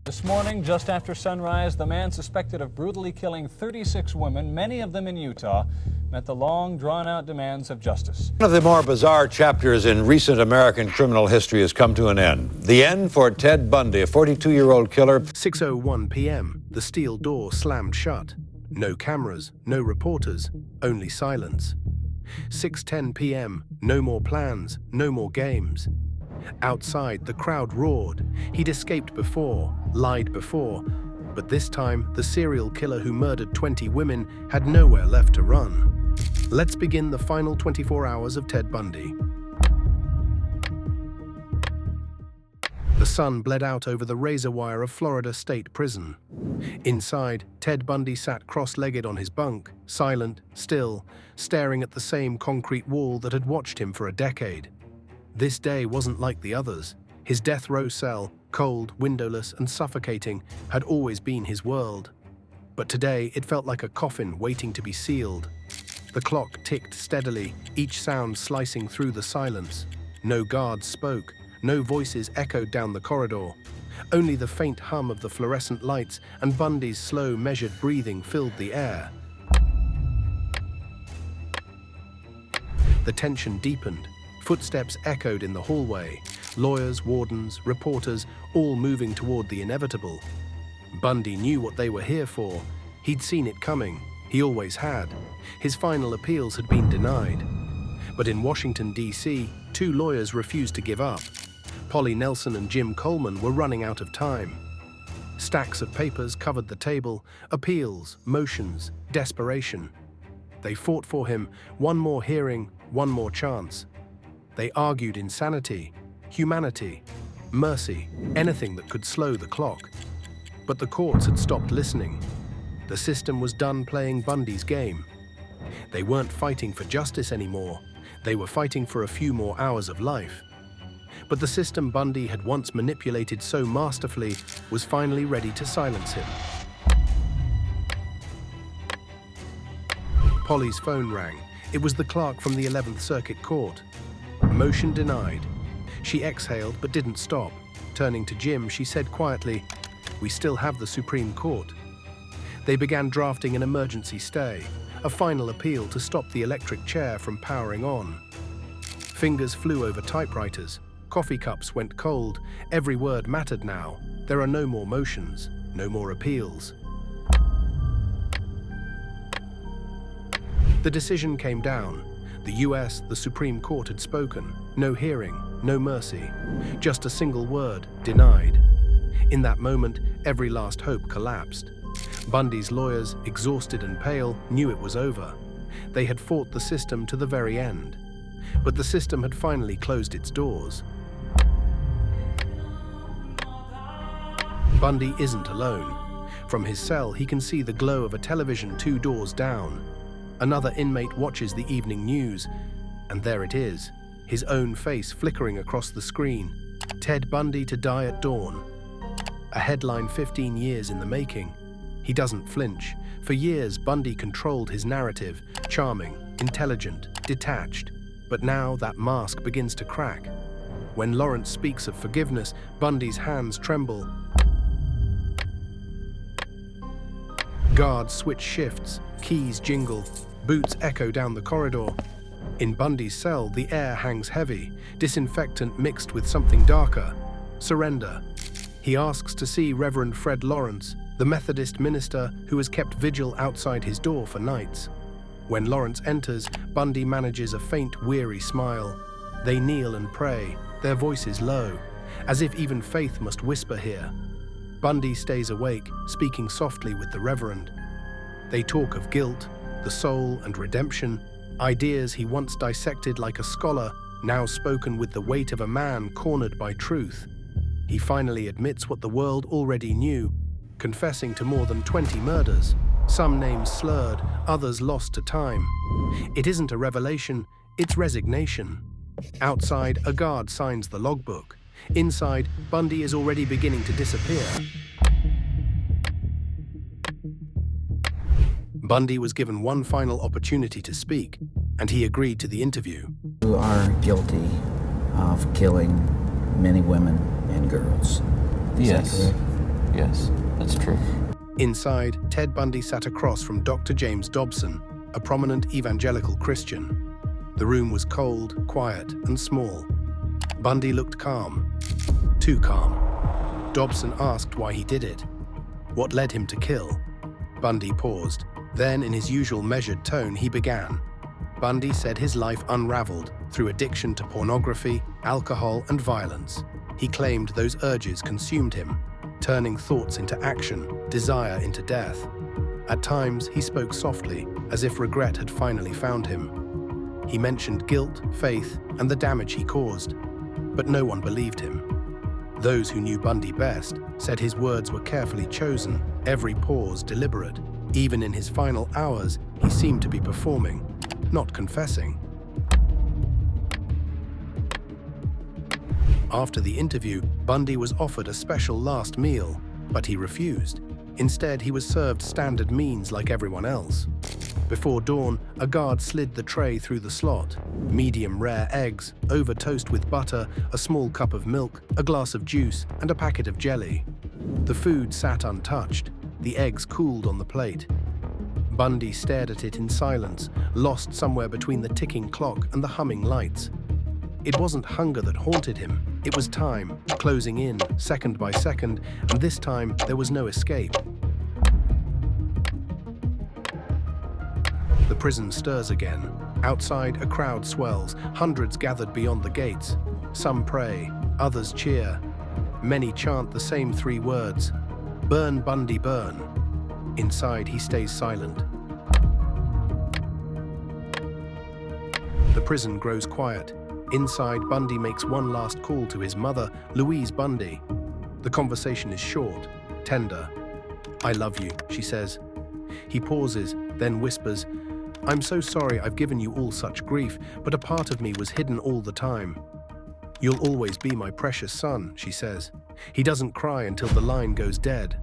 This morning, just after sunrise, the man suspected of brutally killing 36 women, many of them in Utah, met the long, drawn-out demands of justice. One of the more bizarre chapters in recent American criminal history has come to an end. The end for Ted Bundy, a 42-year-old killer. 6:01 p.m., the steel door slammed shut. No cameras, no reporters, only silence. 6:10 p.m., no more plans, no more games. Outside, the crowd roared. He'd escaped before, lied before, but this time, the serial killer who murdered 20 women had nowhere left to run. Let's begin the final 24 hours of Ted Bundy. The sun bled out over the razor wire of Florida State Prison. Inside, Ted Bundy sat cross-legged on his bunk, silent, still, staring at the same concrete wall that had watched him for a decade. This day wasn't like the others. His death row cell, cold, windowless, and suffocating, had always been his world. But today, it felt like a coffin waiting to be sealed. The clock ticked steadily, each sound slicing through the silence. No guards spoke, no voices echoed down the corridor. Only the faint hum of the fluorescent lights and Bundy's slow, measured breathing filled the air. The tension deepened. Footsteps echoed in the hallway. Lawyers, wardens, reporters, all moving toward the inevitable. Bundy knew what they were here for. He'd seen it coming. He always had. His final appeals had been denied. But in Washington, D.C., two lawyers refused to give up. Polly Nelson and Jim Coleman were running out of time. Stacks of papers covered the table, appeals, motions, desperation. They fought for him, one more hearing, one more chance. They argued insanity, humanity, mercy, anything that could slow the clock. But the courts had stopped listening. The system was done playing Bundy's game. They weren't fighting for justice anymore. They were fighting for a few more hours of life. But the system Bundy had once manipulated so masterfully was finally ready to silence him. Polly's phone rang. It was the clerk from the 11th Circuit Court. Motion denied. She exhaled but didn't stop. Turning to Jim, she said quietly, "We still have the Supreme Court." They began drafting an emergency stay, a final appeal to stop the electric chair from powering on. Fingers flew over typewriters. Coffee cups went cold. Every word mattered now. There are no more motions, no more appeals. The decision came down. The US, the Supreme Court had spoken. No hearing, no mercy. Just a single word, denied. In that moment, every last hope collapsed. Bundy's lawyers, exhausted and pale, knew it was over. They had fought the system to the very end. But the system had finally closed its doors. Bundy isn't alone. From his cell, he can see the glow of a television 2 doors down. Another inmate watches the evening news, and there it is, his own face flickering across the screen. Ted Bundy to die at dawn. A headline 15 years in the making. He doesn't flinch. For years, Bundy controlled his narrative, charming, intelligent, detached. But now that mask begins to crack. When Lawrence speaks of forgiveness, Bundy's hands tremble. Guards switch shifts, keys jingle, boots echo down the corridor. In Bundy's cell, the air hangs heavy, disinfectant mixed with something darker. Surrender. He asks to see Reverend Fred Lawrence, the Methodist minister who has kept vigil outside his door for nights. When Lawrence enters, Bundy manages a faint, weary smile. They kneel and pray, their voices low, as if even faith must whisper here. Bundy stays awake, speaking softly with the Reverend. They talk of guilt, the soul, and redemption, ideas he once dissected like a scholar, now spoken with the weight of a man cornered by truth. He finally admits what the world already knew, confessing to more than 20 murders, some names slurred, others lost to time. It isn't a revelation, it's resignation. Outside, a guard signs the logbook. Inside, Bundy is already beginning to disappear. Bundy was given one final opportunity to speak, and he agreed to the interview. You are guilty of killing many women and girls. Is Yes. that correct? Yes, that's true. Inside, Ted Bundy sat across from Dr. James Dobson, a prominent evangelical Christian. The room was cold, quiet, and small. Bundy looked calm. Too calm. Dobson asked why he did it. What led him to kill? Bundy paused. Then, in his usual measured tone, he began. Bundy said his life unraveled through addiction to pornography, alcohol, and violence. He claimed those urges consumed him, turning thoughts into action, desire into death. At times, he spoke softly, as if regret had finally found him. He mentioned guilt, faith, and the damage he caused, but no one believed him. Those who knew Bundy best said his words were carefully chosen, every pause deliberate. Even in his final hours, he seemed to be performing, not confessing. After the interview, Bundy was offered a special last meal, but he refused. Instead, he was served standard means like everyone else. Before dawn, a guard slid the tray through the slot. Medium rare eggs, over toast with butter, a small cup of milk, a glass of juice, and a packet of jelly. The food sat untouched. The eggs cooled on the plate. Bundy stared at it in silence, lost somewhere between the ticking clock and the humming lights. It wasn't hunger that haunted him. It was time, closing in, second by second, and this time there was no escape. The prison stirs again. Outside, a crowd swells, hundreds gathered beyond the gates. Some pray, others cheer. Many chant the same three words: "Burn, Bundy, burn." Inside, he stays silent. The prison grows quiet. Inside, Bundy makes one last call to his mother, Louise Bundy. The conversation is short, tender. "I love you," she says. He pauses, then whispers, "I'm so sorry I've given you all such grief, but a part of me was hidden all the time." "You'll always be my precious son," she says. He doesn't cry until the line goes dead.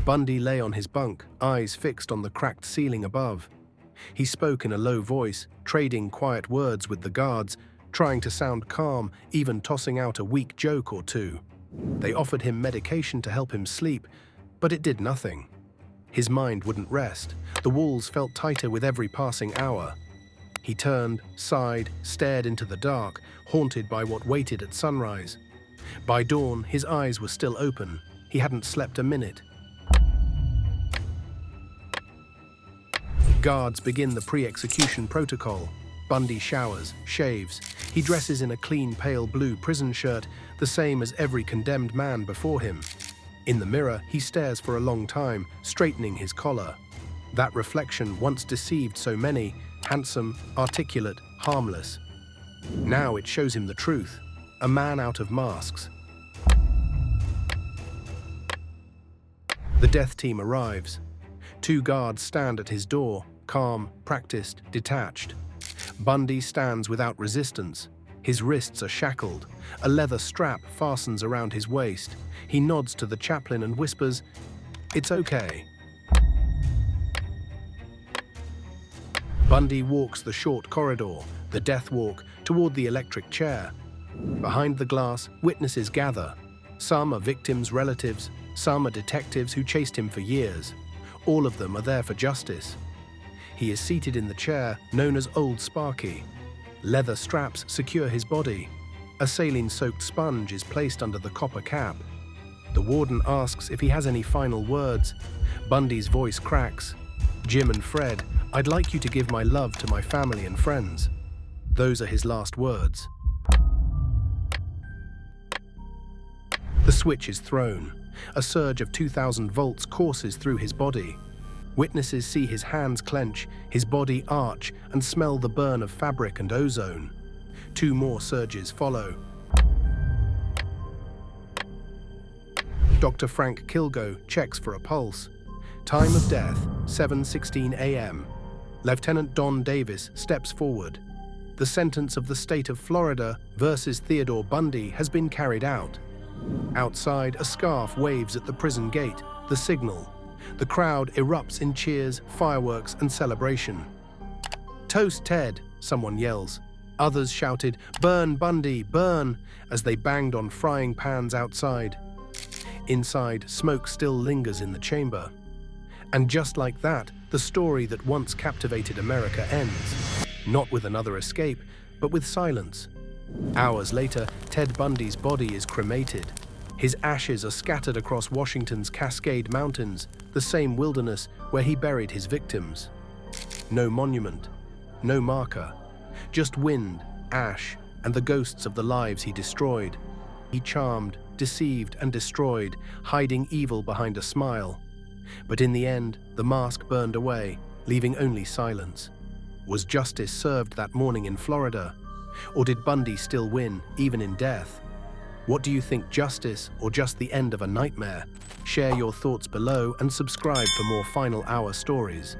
Bundy lay on his bunk, eyes fixed on the cracked ceiling above. He spoke in a low voice, trading quiet words with the guards, trying to sound calm, even tossing out a weak joke or two. They offered him medication to help him sleep, but it did nothing. His mind wouldn't rest. The walls felt tighter with every passing hour. He turned, sighed, stared into the dark, haunted by what waited at sunrise. By dawn, his eyes were still open. He hadn't slept a minute. Guards begin the pre-execution protocol. Bundy showers, shaves. He dresses in a clean pale blue prison shirt, the same as every condemned man before him. In the mirror, he stares for a long time, straightening his collar. That reflection once deceived so many, handsome, articulate, harmless. Now it shows him the truth, a man out of masks. The death team arrives. 2 guards stand at his door, calm, practiced, detached. Bundy stands without resistance. His wrists are shackled. A leather strap fastens around his waist. He nods to the chaplain and whispers, "It's okay." Bundy walks the short corridor, the death walk, toward the electric chair. Behind the glass, witnesses gather. Some are victims' relatives, some are detectives who chased him for years. All of them are there for justice. He is seated in the chair, known as Old Sparky. Leather straps secure his body. A saline-soaked sponge is placed under the copper cap. The warden asks if he has any final words. Bundy's voice cracks. "Jim and Fred, I'd like you to give my love to my family and friends." Those are his last words. The switch is thrown. A surge of 2,000 volts courses through his body. Witnesses see his hands clench, his body arch, and smell the burn of fabric and ozone. 2 more surges follow. Dr. Frank Kilgo checks for a pulse. Time of death, 7:16 a.m. Lieutenant Don Davis steps forward. The sentence of the state of Florida versus Theodore Bundy has been carried out. Outside, a scarf waves at the prison gate, the signal. The crowd erupts in cheers, fireworks, and celebration. "Toast Ted," someone yells. Others shouted, "Burn, Bundy, burn!" as they banged on frying pans outside. Inside, smoke still lingers in the chamber. And just like that, the story that once captivated America ends. Not with another escape, but with silence. Hours later, Ted Bundy's body is cremated. His ashes are scattered across Washington's Cascade Mountains, the same wilderness where he buried his victims. No monument, no marker, just wind, ash, and the ghosts of the lives he destroyed. He charmed, deceived, and destroyed, hiding evil behind a smile. But in the end, the mask burned away, leaving only silence. Was justice served that morning in Florida? Or did Bundy still win, even in death? What do you think, justice or just the end of a nightmare? Share your thoughts below and subscribe for more Final Hour stories.